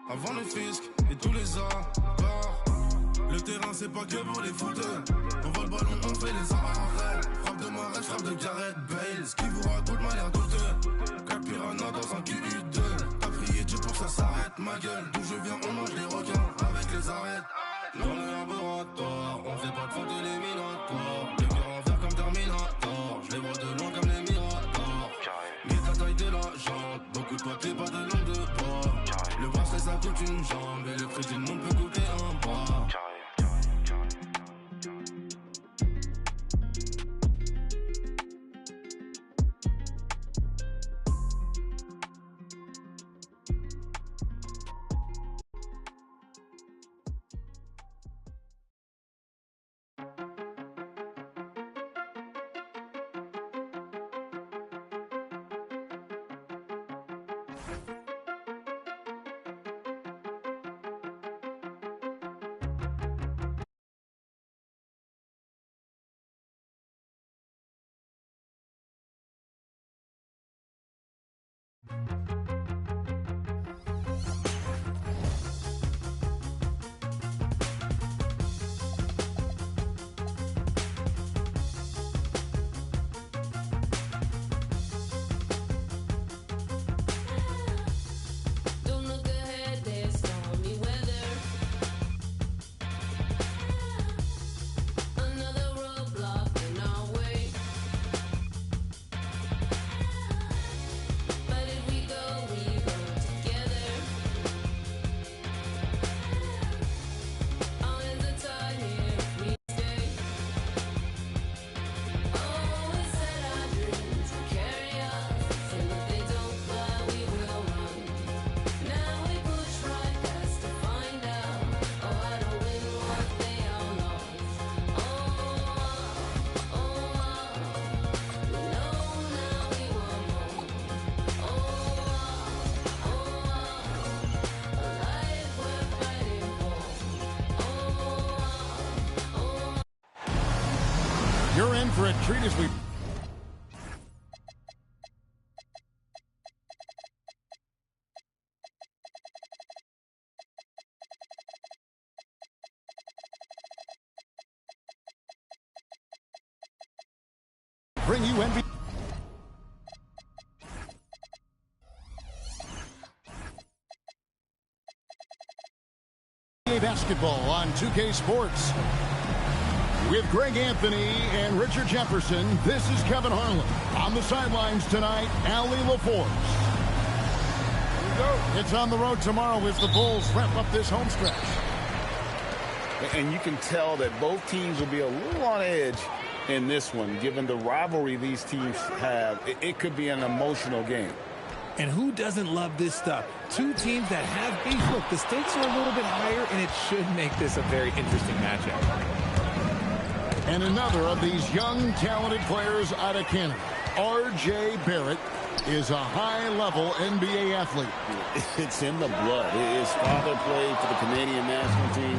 avant le fisc et tous les apports. Le terrain c'est pas que pour les footers. On voit le ballon, on fait les arrêts. Frappe de Marais, frappe de Gareth Bale. Ce qui vous raconte m'a l'air douteux. Cap Piranha dans un QU2. T'as prié Dieu pour ça s'arrête, ma gueule. D'où je viens, on mange les requins avec les arêtes. Dans le laboratoire, on fait pas de faute éliminatoire. Les cœurs en verre comme Terminator. Je les vois de loin comme les Miradors. Mais ta taille de la jante, beaucoup de papier, pas de langue de bois. Le bracelet ça coûte une jambe et le prix du monde peut coûter un bras. You're in for a treat as we... bring you NBA basketball on 2K Sports. With Greg Anthony and Richard Jefferson, this is Kevin Harlan. On the sidelines tonight, Allie LaForce. Here we go. It's on the road tomorrow as the Bulls wrap up this home stretch. And you can tell that both teams will be a little on edge in this one, given the rivalry these teams have. It could be an emotional game. And who doesn't love this stuff? Two teams that have beef. Look, the stakes are a little bit higher, and it should make this a very interesting matchup. And another of these young, talented players out of Canada, R.J. Barrett, is a high-level NBA athlete. It's in the blood. His father played for the Canadian national team.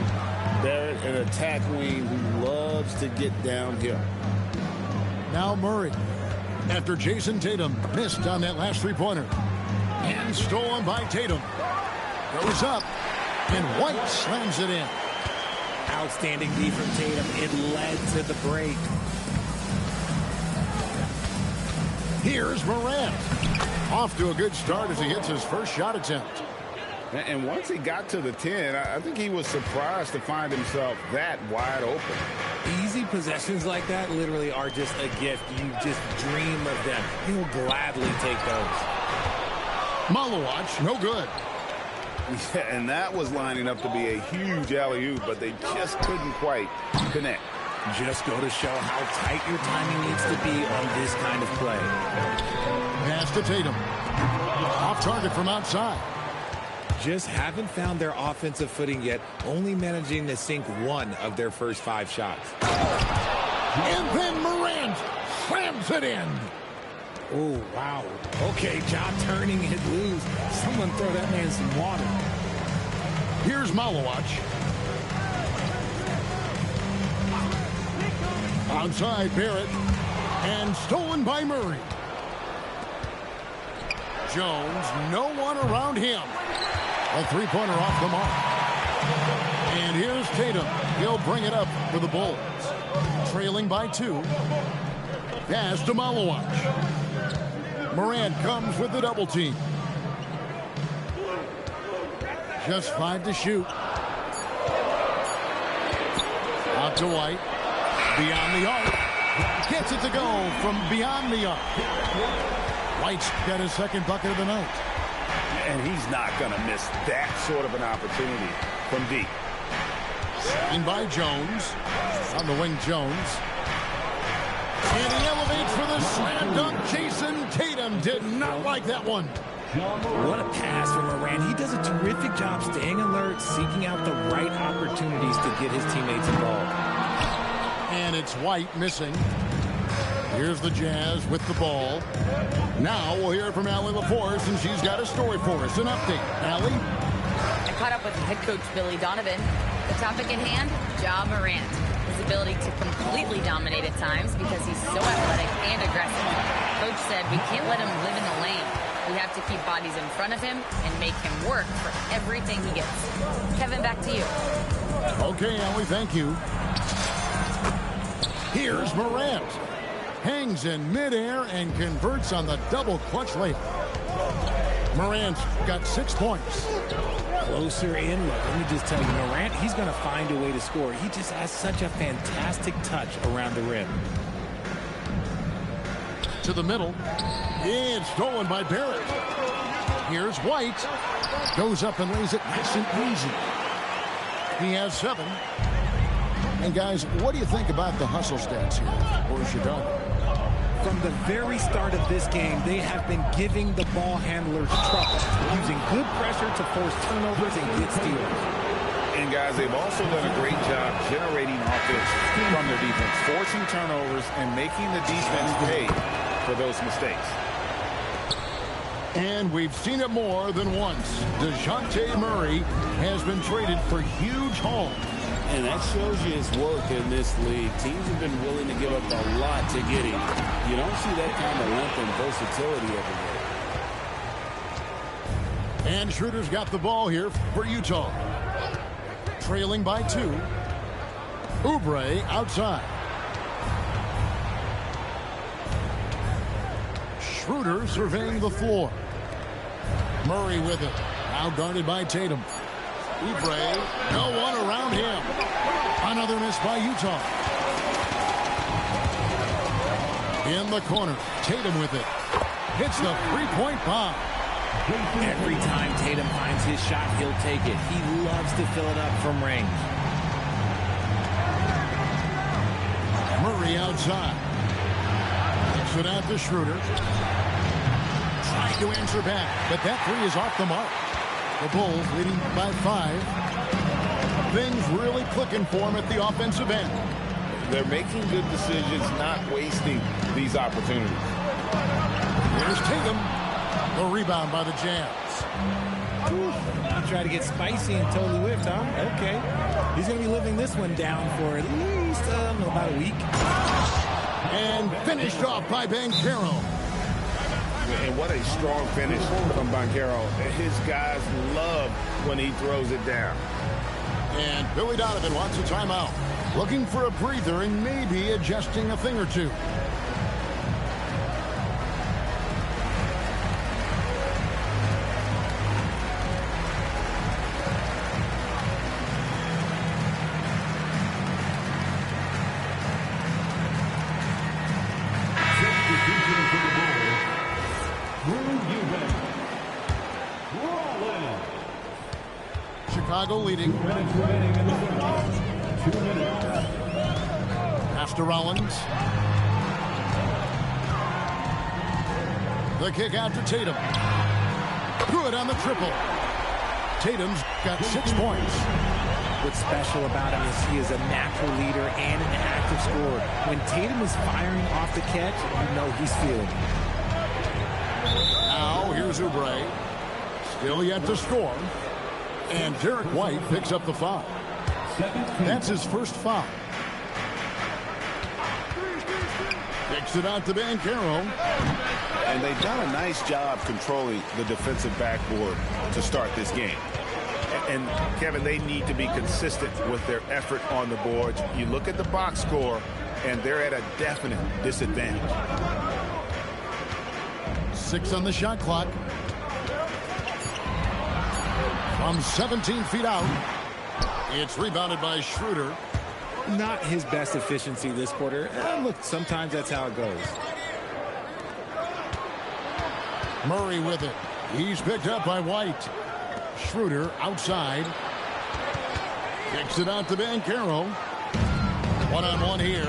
Barrett, an attack wing who loves to get downhill. Now Murray, after Jason Tatum missed on that last three-pointer. And stolen by Tatum. Goes up, and White slams it in. Outstanding D from Tatum. It led to the break. Here's Morant. Off to a good start as he hits his first shot attempt. And once he got to the 10, I think he was surprised to find himself that wide open. Easy possessions like that literally are just a gift. You just dream of them. He'll gladly take those. Malawach, no good. Yeah, and that was lining up to be a huge alley-oop, but they just couldn't quite connect. Just go to show how tight your timing needs to be on this kind of play. Pass to Tatum. Off target from outside. Just haven't found their offensive footing yet, only managing to sink one of their first 5 shots. And then Morant slams it in. Oh, wow. Okay, job turning it loose. Someone throw that man some water. Here's Malawach. Outside Barrett. And stolen by Murray. Jones, no one around him. A three-pointer off the mark. And here's Tatum. He'll bring it up for the Bulls. Trailing by 2. Pass to Malawach. Morant comes with the double team. Just 5 to shoot. Out to White. Beyond the arc. Gets it to go from beyond the arc. White's got his second bucket of the night. And he's not going to miss that sort of an opportunity from deep. In by Jones. On the wing, Jones. And he elevates for the slam dunk. Jason Tatum did not like that one. What a pass from Morant. He does a terrific job staying alert, seeking out the right opportunities to get his teammates involved. And it's White missing. Here's the Jazz with the ball. Now we'll hear from Allie LaForce, and she's got a story for us. An update. Allie? I caught up with head coach Billy Donovan. The topic at hand, Ja Morant. His ability to completely dominate at times because he's so athletic and aggressive. Coach said we can't let him live in the lane. We have to keep bodies in front of him and make him work for everything he gets. Kevin, back to you. Okay, Allie, thank you. Here's Morant. Hangs in midair and converts on the double clutch layup. Morant's got 6 points. Closer in, look, let me just tell you, Morant, he's going to find a way to score. He just has such a fantastic touch around the rim. To the middle. It's stolen by Barrett. Here's White. Goes up and lays it nice and easy. He has 7. And guys, what do you think about the hustle stats here? Or is you done? From the very start of this game, they have been giving the ball handlers trouble, using good pressure to force turnovers and get steals. And guys, they've also done a great job generating offense from their defense, forcing turnovers and making the defense pay for those mistakes. And we've seen it more than once. DeJounte Murray has been traded for huge haul. And that shows you his work in this league. Teams have been willing to give up a lot to get him. You don't see that kind of length and versatility everywhere. And Schroeder's got the ball here for Utah. Trailing by 2. Oubre outside. Schroeder surveying the floor. Murray with it. Now guarded by Tatum. Oubre, no one around him. Another miss by Utah. In the corner, Tatum with it. Hits the three-point bomb. Every time Tatum finds his shot, he'll take it. He loves to fill it up from range. Murray outside. Kicks it out to Schroeder. Trying to answer back, but that 3 is off the mark. The Bulls leading by 5. Things really clicking for them at the offensive end. They're making good decisions, not wasting these opportunities. Here's Tatum. The rebound by the Jazz. He tried to get spicy and totally whiffed, huh? Okay. He's going to be living this one down for at least about a week. And finished off by Banchero. And what a strong finish from Banchero. His guys love when he throws it down. And Billy Donovan wants a timeout. Looking for a breather and maybe adjusting a thing or two. Chicago leading. Pass to Rollins. The kick out to Tatum. Good on the triple. Tatum's got 6 points. What's special about him is he is a natural leader and an active scorer. When Tatum is firing off the catch, you know he's feeling it. Now here's Oubre. Still yet to score. And Derek White picks up the foul. That's his first foul. Kicks it out to Banchero. And they've done a nice job controlling the defensive backboard to start this game. And, Kevin, they need to be consistent with their effort on the boards. You look at the box score, and they're at a definite disadvantage. 6 on the shot clock. From 17 feet out, it's rebounded by Schroeder. Not his best efficiency this quarter. Look, sometimes that's how it goes. Murray with it. He's picked up by White. Schroeder outside. Kicks it out to Banchero. One-on-one here.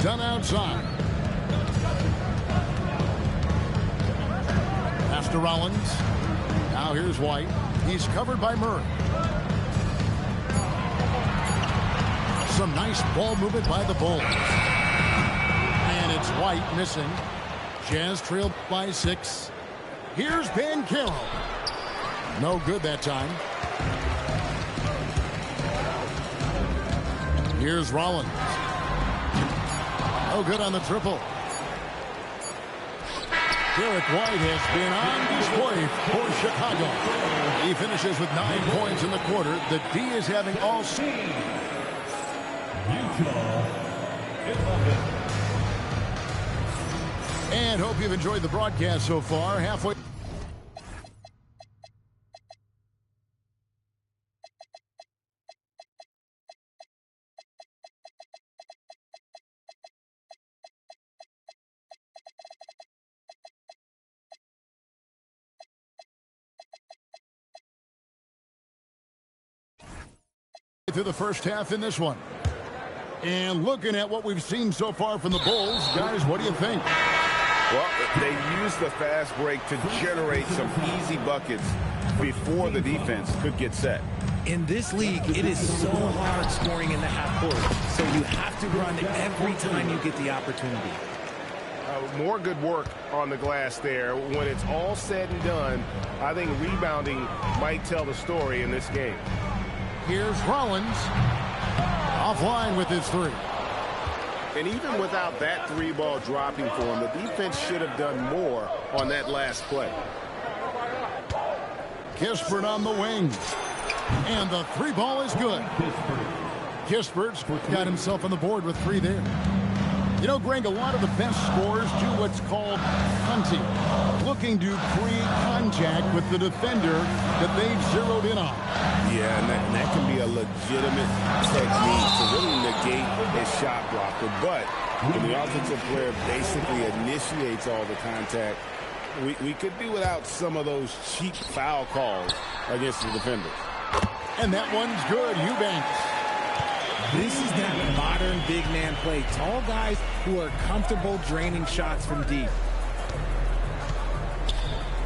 Done outside. Pass to Rollins. Now here's White. He's covered by Murray. Some nice ball movement by the Bulls. And it's White missing. Jazz trailed by 6. Here's Banchero. No good that time. Here's Rollins. No good on the triple. Derek White has been on display for Chicago. He finishes with 9 points in the quarter. The D is having all season. And hope you've enjoyed the broadcast so far. Halfway. Through the first half in this one. And looking at what we've seen so far from the Bulls, guys, what do you think? Well, they used the fast break to generate some easy buckets before the defense could get set. In this league, it is so hard scoring in the half court. So you have to run every time you get the opportunity. More good work on the glass there. When it's all said and done, I think rebounding might tell the story in this game. Here's Rollins. Offline with his 3. And even without that 3-ball dropping for him, the defense should have done more on that last play. Kispert on the wing. And the 3-ball is good. Kispert's got himself on the board with 3 there. You know, Greg, a lot of the best scorers do what's called hunting, looking to create contact with the defender that they've zeroed in on. Yeah, and that can be a legitimate technique to really negate a shot blocker. But when the offensive player basically initiates all the contact, we could do without some of those cheap foul calls against the defenders. And that one's good. Eubanks. This is that modern big man play. Tall guys who are comfortable draining shots from deep.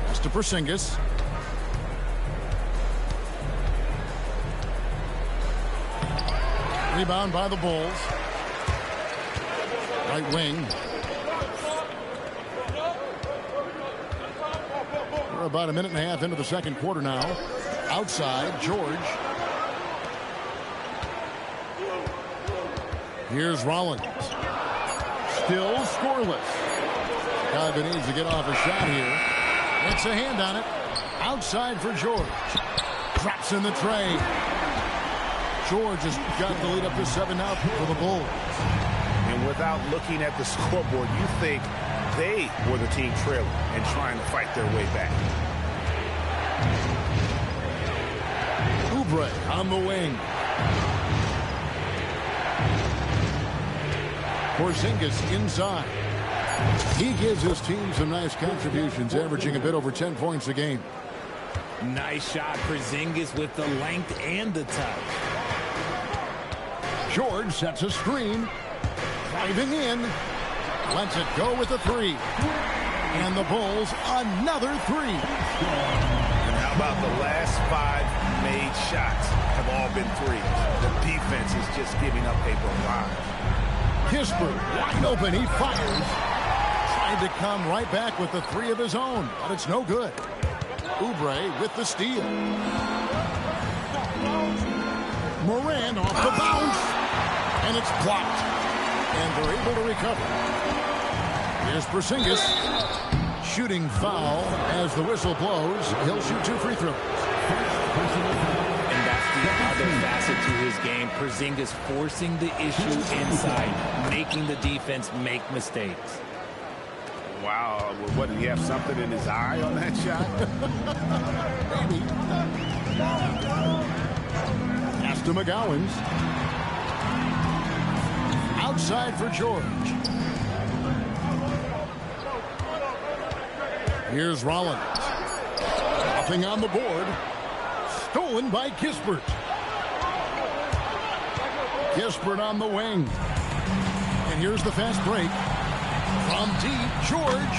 Pass to Porzingis. Rebound by the Bulls. Right wing. We're about a minute and a half into the second quarter now. Outside, George. Here's Rollins. Still scoreless. Chicago needs to get off a shot here. Makes a hand on it. Outside for George. Drops in the tray. George has got the lead up to 7 now for the Bulls. And without looking at the scoreboard, you think they were the team trailing and trying to fight their way back. Oubre on the wing. Porzingis inside. He gives his team some nice contributions, averaging a bit over 10 points a game. Nice shot, Porzingis with the length and the touch. George sets a screen. Driving in. Lets it go with a 3. And the Bulls, another 3. And how about the last 5 made shots have all been 3s? The defense is just giving up a barrage. Kispert wide open. He fires. Tried to come right back with the 3 of his own, but it's no good. Oubre with the steal. Moran off the bounce. And it's blocked. And they're able to recover. Here's Porzingis. shooting foul as the whistle blows. He'll shoot 2 free throws. And that's the other facet to his game. Porzingis forcing the issue inside, making the defense make mistakes. Wow, what, did he have something in his eye on that shot? Maybe. Pass to McGowens. Outside for George. Here's Rollins. Nothing on the board. Stolen by Kispert. Kispert on the wing. And here's the fast break. From deep, George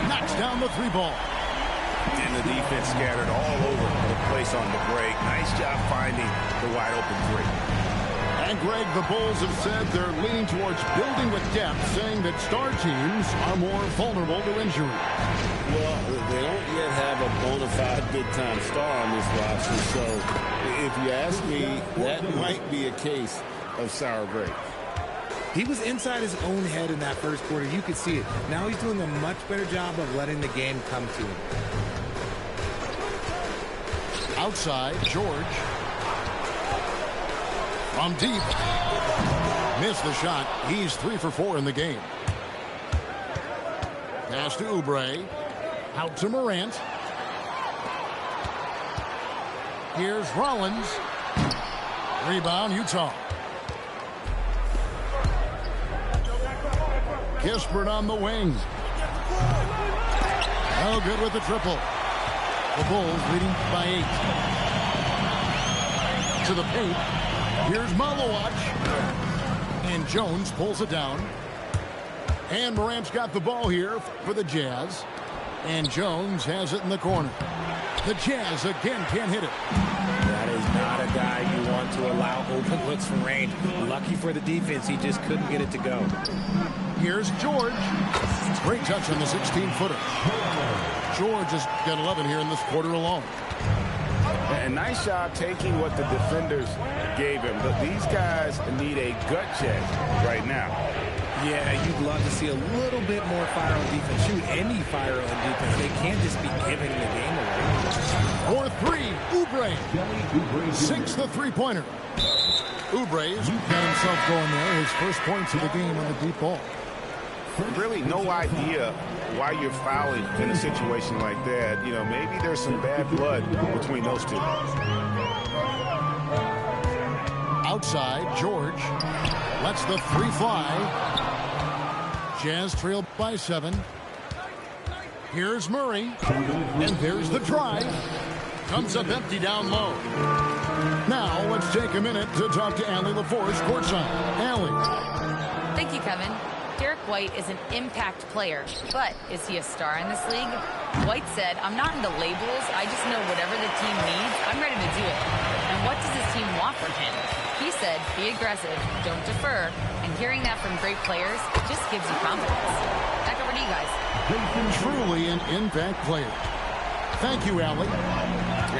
knocks down the 3-ball. And the defense scattered all over the place on the break. Nice job finding the wide open 3. And Greg, the Bulls have said they're leaning towards building with depth, saying that star teams are more vulnerable to injury. Well, they don't yet have a bona fide big-time star on this roster, so if you ask me, that might be a case of sour grapes. He was inside his own head in that first quarter. You could see it. Now he's doing a much better job of letting the game come to him. Outside, George. From deep. Missed the shot. He's 3 for 4 in the game. Pass to Oubre. Out to Morant. Here's Rollins. Rebound, Utah. Kispert on the wing. No good with the triple. The Bulls leading by 8. To the paint. Here's Malowacz. And Jones pulls it down. And Morant's got the ball here for the Jazz. And Jones has it in the corner. The Jazz again can't hit it. That is not a guy you want to allow open looks from range. Lucky for the defense, he just couldn't get it to go. Here's George. Great touch on the 16-footer. George has got 11 here in this quarter alone. And nice job taking what the defenders gave him. But these guys need a gut check right now. Yeah, you'd love to see a little bit more fire on defense. Shoot, any fire on defense. They can't just be giving the game away. For 3, Oubre. Sinks the 3-pointer. Oubre's got himself going there. His first points of the game on the deep ball. Really no idea why you're fouling in a situation like that. You know, maybe there's some bad blood between those two. Outside, George lets the 3 fly. Jazz trail by 7. Here's Murray. And there's the drive. Comes up empty down low. Now let's take a minute to talk to Allie LaForce courtside. Allie. Thank you, Kevin. Derek White is an impact player, but is he a star in this league? White said, "I'm not into labels. I just know whatever the team needs, I'm ready to do it. And what does his team want from him?" He said, "Be aggressive, don't defer." And hearing that from great players just gives you confidence. Back over to you guys. Truly an impact player. Thank you, Allie.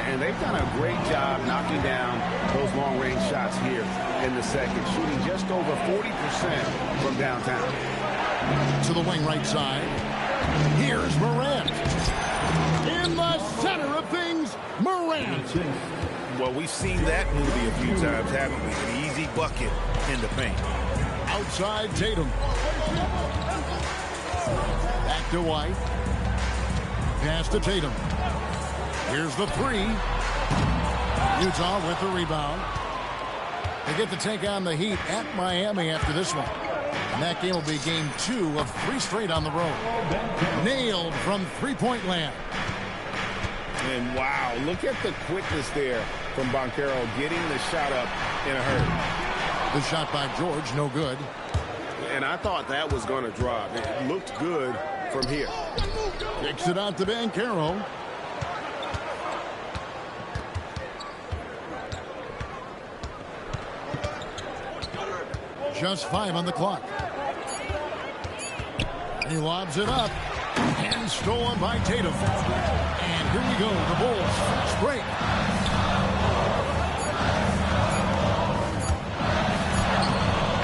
And they've done a great job knocking down those long-range shots here in the second, shooting just over 40% from downtown. To the wing right side. Here's Morant. In the center of things, Morant. Well, we've seen that movie a few times, haven't we? The easy bucket in the paint. Outside Tatum. Back to White. Pass to Tatum. Here's the 3. Utah with the rebound. They get to take on the Heat at Miami after this one. And that game will be game 2 of 3 straight on the road. Nailed from 3-point land. And wow, look at the quickness there from Banchero getting the shot up in a hurry. The shot by George, no good. And I thought that was going to drop. It looked good from here. Kicks it out to Banchero. Just 5 on the clock. He lobs it up. And stolen by Tatum. And here we go. The Bulls fast break.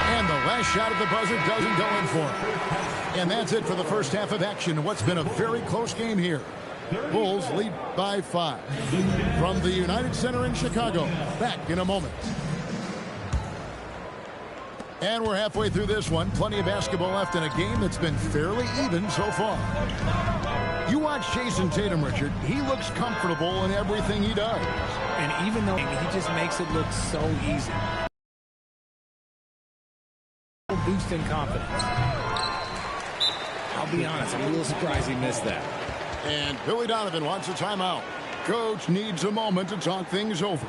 And the last shot at the buzzer doesn't go in for him. And that's it for the first half of action. What's been a very close game here. Bulls lead by 5. From the United Center in Chicago, back in a moment. And we're halfway through this one. Plenty of basketball left in a game that's been fairly even so far. You watch Jason Tatum, Richard. He looks comfortable in everything he does. And even though he just makes it look so easy. Boost in confidence. I'll be honest, I'm a little surprised he missed that. And Billy Donovan wants a timeout. Coach needs a moment to talk things over.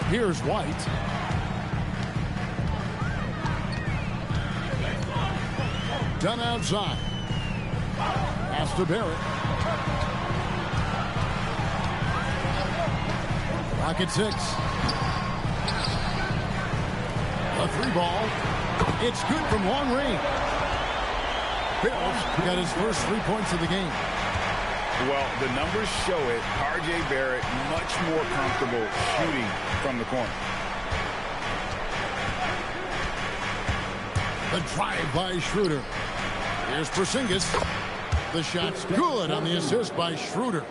Here's White. Done outside. Pass to Barrett. Rocket 6. A 3 ball. It's good from long range. Barrett's got his first 3 points of the game. Well, the numbers show it. R.J. Barrett much more comfortable shooting from the corner. The drive by Schroeder. Here's Porzingis. The shot's good on the assist by Schroeder.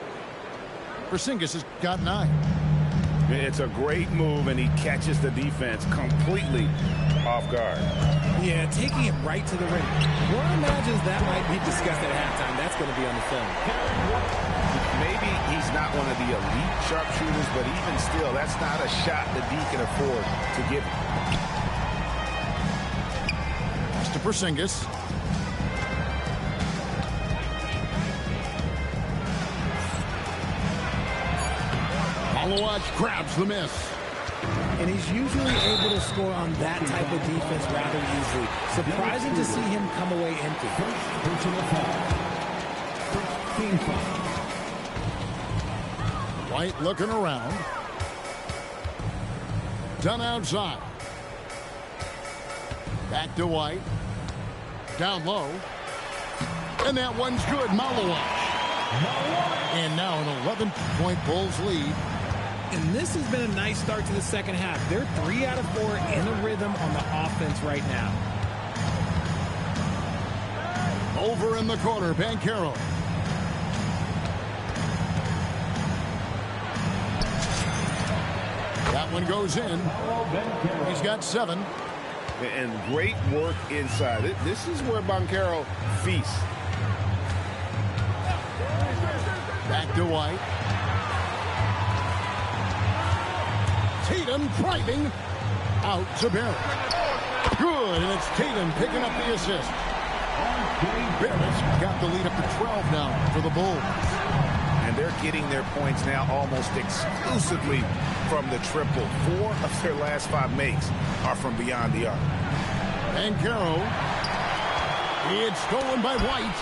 Porzingis has got 9. It's a great move, and he catches the defense completely off guard. Yeah, taking it right to the rim. One imagines that might be discussed at halftime. That's going to be on the film. Maybe he's not one of the elite sharpshooters, but even still, that's not a shot that he can afford to give him. Pass to Porzingis. Malawach grabs the miss. And he's usually able to score on that type of defense rather easily. Surprising to see him come away empty. White looking around. Done outside. Back to White. Down low. And that one's good. Malawach. And now an 11-point Bulls lead. And this has been a nice start to the second half. They're 3 out of 4 in a rhythm on the offense right now. Over in the corner, Banchero. That one goes in. He's got 7. And great work inside. This is where Banchero feasts. Back to White. Tatum driving out to Barrett. Good, and it's Tatum picking up the assist. Barrett's got the lead up to 12 now for the Bulls. And they're getting their points now almost exclusively from the triple. 4 of their last 5 makes are from beyond the arc. Banchero. It's stolen by White.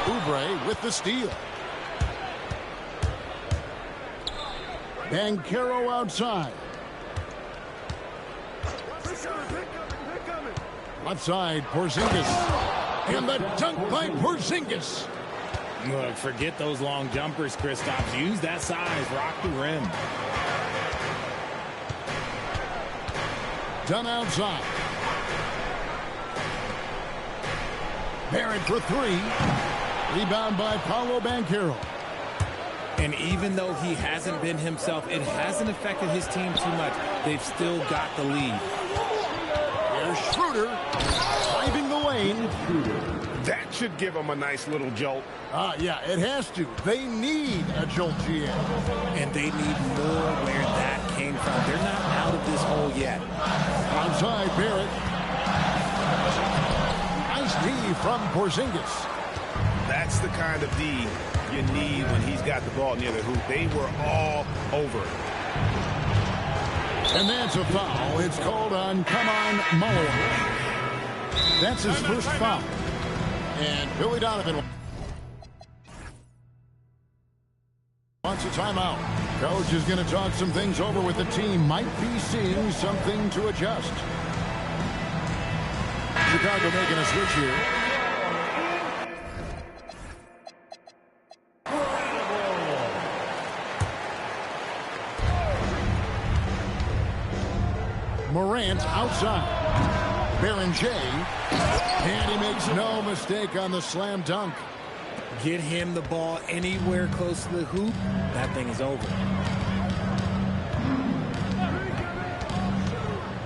Oubre with the steal. Banchero outside. Left side, Porzingis. And the dunk by Porzingis. Look, forget those long jumpers, Kristaps. Use that size. Rock the rim. Done outside. Barrett for 3. Rebound by Paolo Banchero. And even though he hasn't been himself, it hasn't affected his team too much. They've still got the lead. Here's Schroeder driving the lane. That should give them a nice little jolt. Yeah, it has to. They need a jolt, GM. And they need more where that came from. They're not out of this hole yet. Outside, Barrett. Nice D from Porzingis. That's the kind of D you need when he's got the ball near the hoop. They were all over it. And that's a foul. It's called on Malawach. That's his first foul. And Billy Donovan wants a timeout. Coach is going to talk some things over with the team. Might be seeing something to adjust. Chicago making a switch here. Morant outside. Baron J. And he makes no mistake on the slam dunk. Get him the ball anywhere close to the hoop, that thing is over.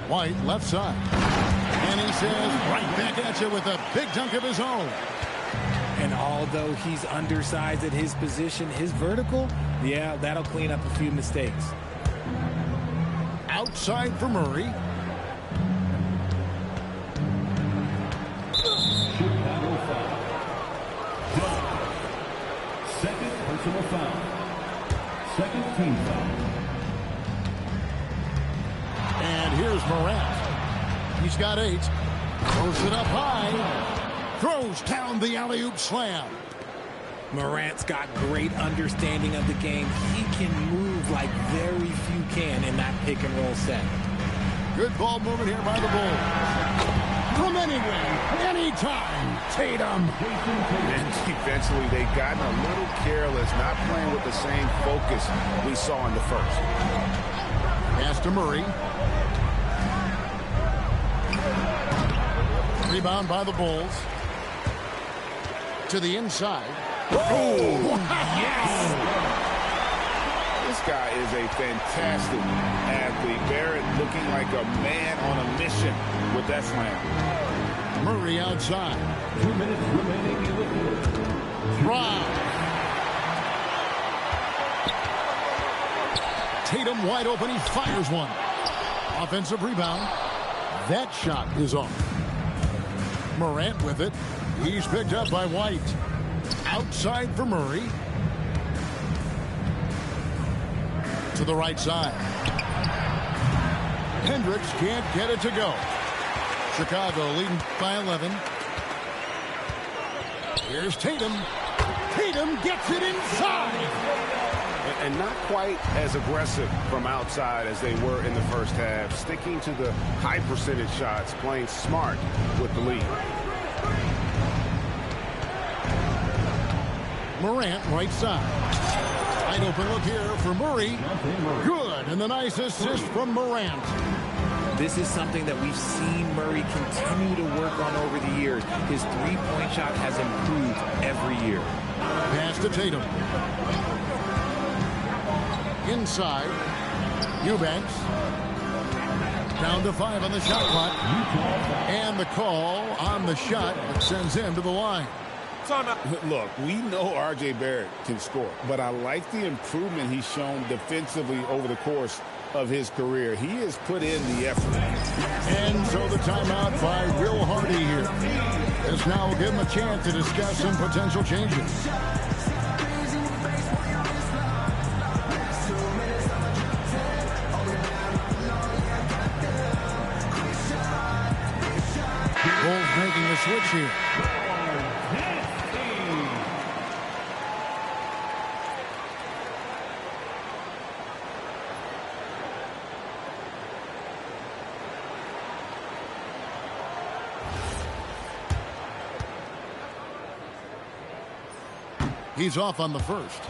White left side. And he says right back at you with a big dunk of his own. And although he's undersized at his position, his vertical, yeah, that'll clean up a few mistakes. Outside for Murray. Chicago foul. Second personal foul. Second team foul. And here's Morant. He's got 8. Throws it up high. Throws down the alley-oop slam. Morant's got great understanding of the game. He can move like very few can in that pick and roll set. Good ball movement here by the Bulls. From anywhere, anytime, Tatum. And eventually they've gotten a little careless, not playing with the same focus we saw in the first. Pass to Murray. Rebound by the Bulls. To the inside. Oh, yes! This guy is a fantastic athlete. Barrett looking like a man on a mission with that slam. Murray outside. 2 minutes remaining in the quarter. Drive. Tatum wide open. He fires one. Offensive rebound. That shot is off. Morant with it. He's picked up by White. Outside for Murray. To the right side. Hendricks can't get it to go. Chicago leading by 11. Here's Tatum. Tatum gets it inside. And not quite as aggressive from outside as they were in the first half. Sticking to the high percentage shots, playing smart with the lead. Morant right side. Wide open look here for Murray. Good, and the nice assist from Morant. This is something that we've seen Murray continue to work on over the years. His three-point shot has improved every year. Pass to Tatum. Inside. Eubanks. Down to 5 on the shot clock. And the call on the shot that sends him to the line. Look, we know R.J. Barrett can score, but I like the improvement he's shown defensively over the course of his career. He has put in the effort. And so the timeout by Will Hardy here. This now will give him a chance to discuss some potential changes. Bulls making the switch here. He's off on the first.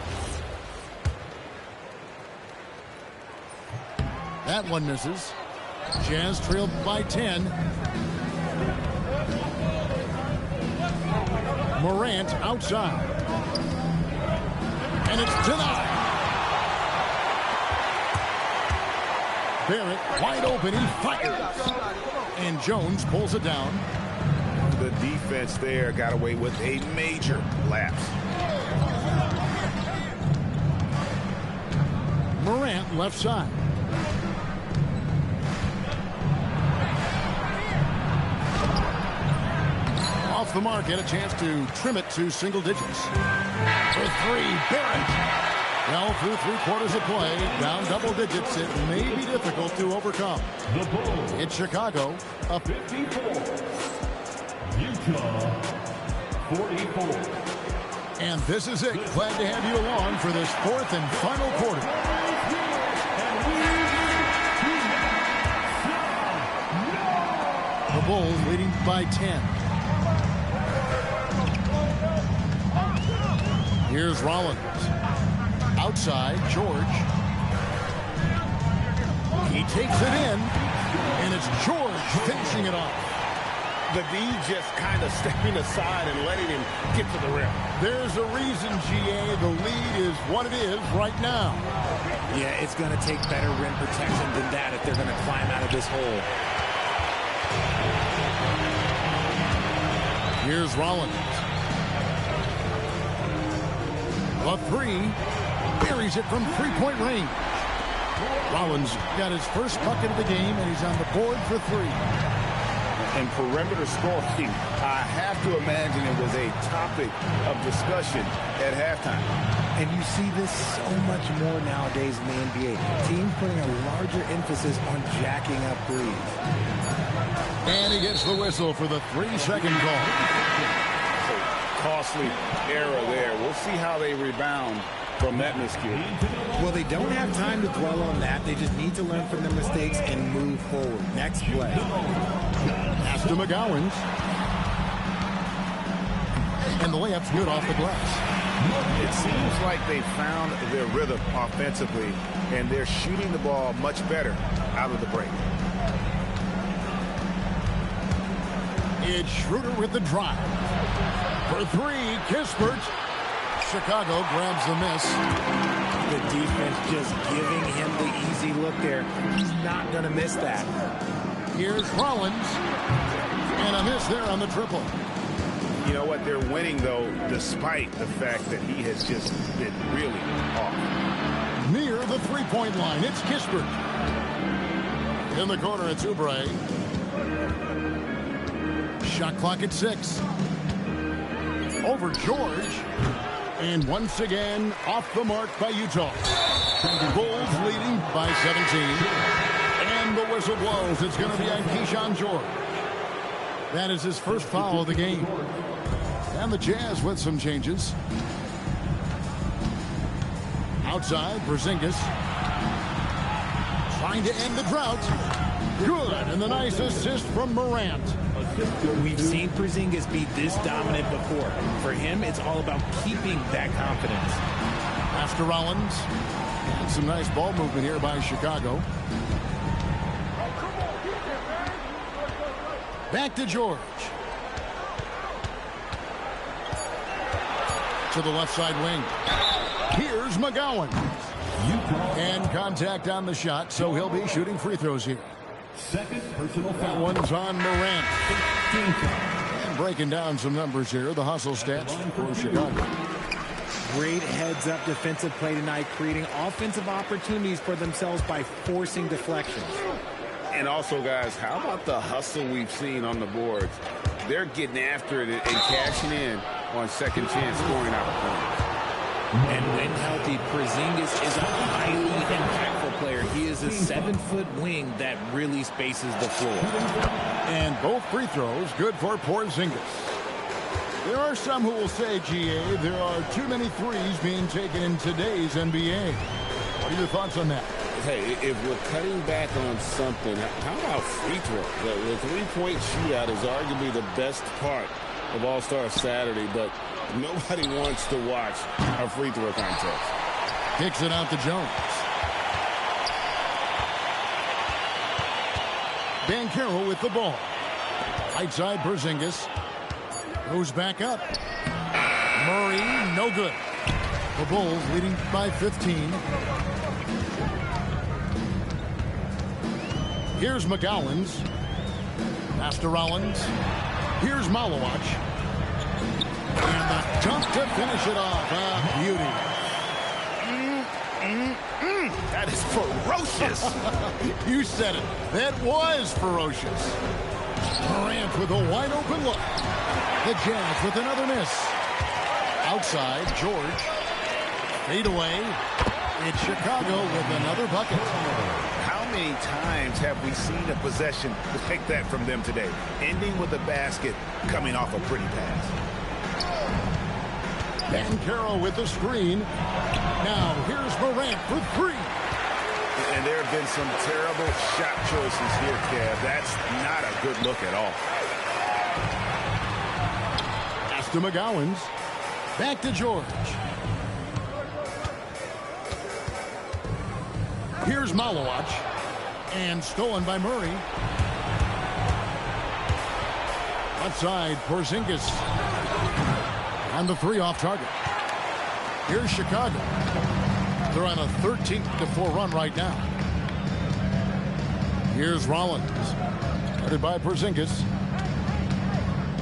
That one misses. Jazz trailed by 10. Morant outside. And it's denied. Barrett wide open. He fires. And Jones pulls it down. The defense there got away with a major lapse. Morant left side. Off the mark, had a chance to trim it to single digits. For 3, Barrett. Well, through 3 quarters of play, down double digits, it may be difficult to overcome. It's Chicago up 54. Utah 44. And this is it. Glad to have you along for this 4th and final quarter. The Bulls leading by 10. Here's Rollins. Outside, George. He takes it in, and it's George finishing it off. The D just kind of stepping aside and letting him get to the rim. There's a reason, GA, the lead is what it is right now. Yeah, it's going to take better rim protection than that if they're going to climb out of this hole. Here's Rollins. A three. Buries it from three-point range. Rollins got his first bucket of the game, and he's on the board for three. And perimeter scoring, I have to imagine it was a topic of discussion at halftime. And you see this so much more nowadays in the NBA. Teams putting a larger emphasis on jacking up threes. And he gets the whistle for the 3-second call. Costly error there. We'll see how they rebound from that miscue. Well, they don't have time to dwell on that. They just need to learn from their mistakes and move forward. Next play. Pass to McGowan. And the layup's good off the glass. It seems like they found their rhythm offensively, and they're shooting the ball much better out of the break. It's Schroeder with the drive. For three, Kispert. Chicago grabs the miss. The defense just giving him the easy look there. He's not going to miss that. Here's Rollins. And a miss there on the triple. You know what? They're winning, though, despite the fact that he has just been really off. Near the three-point line, it's Kispert. In the corner, it's Oubre. Shot clock at 6. Over George. And once again, off the mark by Utah. Bulls leading by 17. And the whistle blows. It's going to be on Keyshawn George. That is his first foul of the game. And the Jazz with some changes. Outside, Porzingis. Trying to end the drought. Good. And the nice assist from Morant. We've seen Porzingis be this dominant before. For him, it's all about keeping that confidence. Pass to Rollins. And some nice ball movement here by Chicago. Back to George. To the left side wing. Here's McGowan. And contact on the shot, so he'll be shooting free throws here. Second personal That foul. one's on Morant. And breaking down some numbers here, the hustle stats for Chicago. Great heads-up defensive play tonight, creating offensive opportunities for themselves by forcing deflections. And also, guys, how about the hustle we've seen on the boards? They're getting after it and cashing in on second chance scoring opportunities. And when healthy, Porzingis is a highly impactful player. He is a 7-foot wing that really spaces the floor. And both free throws good for Porzingis. There are some who will say, GA, there are too many threes being taken in today's NBA. What are your thoughts on that? Hey, if we're cutting back on something, how about free throw? The three-point shootout is arguably the best part of All-Star Saturday, but nobody wants to watch a free throw contest. Kicks it out to Jones. Banchero with the ball. Right side, Porzingis. Goes back up. Murray, no good. The Bulls leading by 15. Here's McGowan's. Pass to Rollins. Here's Malawach. And the dunk to finish it off. Ah, beauty. That is ferocious. You said it. That was ferocious. Morant with a wide open look. The Jazz with another miss. Outside, George. Fade away. It's Chicago with another bucket. How many times have we seen a possession to take that from them today? Ending with a basket, coming off a pretty pass. Banchero with the screen. Now here's Morant for three. And there have been some terrible shot choices here, Kev. That's not a good look at all. Pass to McGowens. Back to George. Here's Malowacz. And stolen by Murray. Left side, Porzingis. And the 3 off target. Here's Chicago. They're on a 13-4 run right now. Here's Rollins. Started by Porzingis.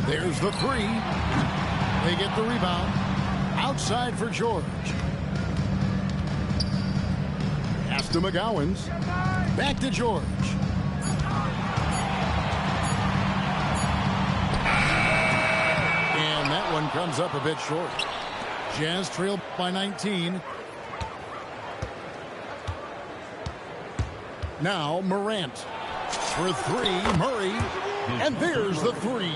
There's the 3. They get the rebound. Outside for George. Pass to McGowens. Back to George. And that one comes up a bit short. Jazz trail by 19. Now Morant for 3. Murray. And there's the 3.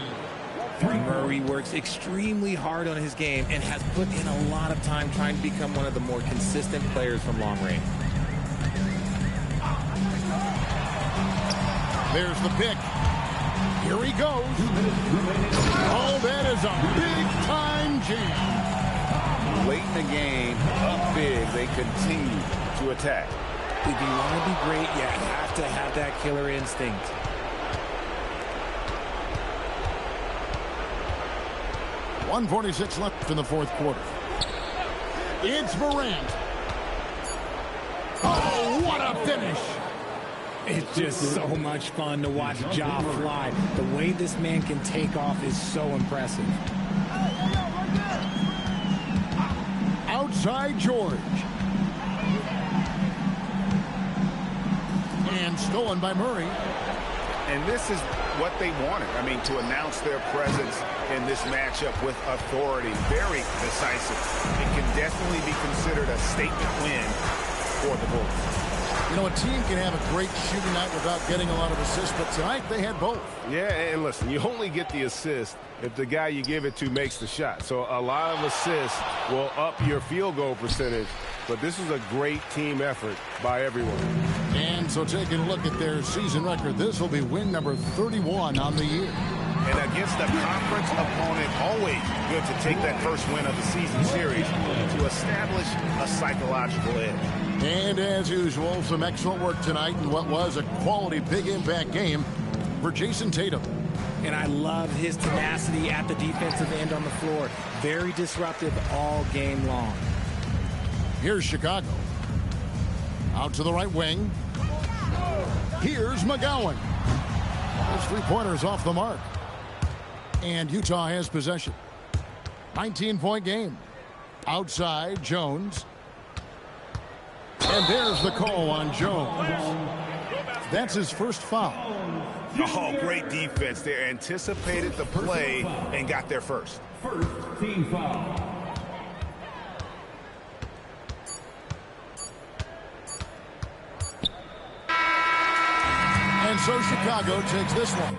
Murray works extremely hard on his game and has put in a lot of time trying to become one of the more consistent players from long range. There's the pick. Here he goes. Oh, that is a big-time jam. Late in the game, up big, they continue to attack. If you want to be great, you have to have that killer instinct. .146 left in the fourth quarter. It's Morant. Oh, what a finish. It's just so much fun to watch Ja fly. The way this man can take off is so impressive. Outside George. And stolen by Murray. And this is what they wanted. I mean, to announce their presence in this matchup with authority. Very decisive. It can definitely be considered a statement win for the Bulls. You know, a team can have a great shooting night without getting a lot of assists, but tonight they had both. Yeah, and listen, you only get the assist if the guy you give it to makes the shot. So a lot of assists will up your field goal percentage, but this is a great team effort by everyone. And so taking a look at their season record, this will be win number 31 on the year. And against a conference opponent, always good to take that first win of the season series to establish a psychological edge. And as usual, some excellent work tonight in what was a quality big impact game for Jason Tatum. And I love his tenacity at the defensive end on the floor. Very disruptive all game long. Here's Chicago. Out to the right wing. Here's McGowan. Those 3-pointers off the mark. And Utah has possession. 19-point game. Outside, Jones. And there's the call on Jones. That's his first foul. Oh, great defense. They anticipated the play and got there first. First team foul. And so Chicago takes this one.